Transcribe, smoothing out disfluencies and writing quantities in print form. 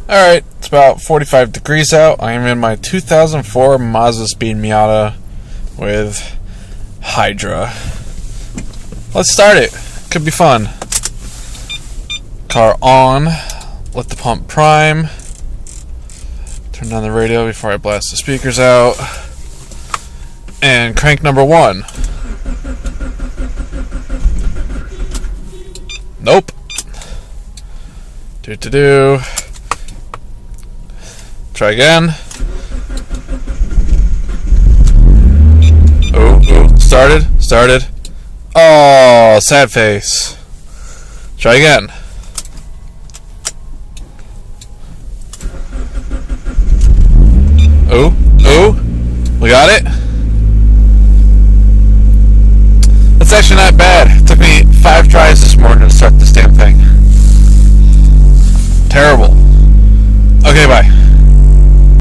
Alright, it's about 45 degrees out. I am in my 2004 Mazdaspeed Miata with Hydra. Let's start it. Could be fun. Car on. Let the pump prime. Turn down the radio before I blast the speakers out. And crank number 1. Nope. Do. Try again. Oh, started. Oh, sad face. Try again. Oh, we got it. That's actually not bad. It took me 5 tries this morning to start this damn thing. Terrible.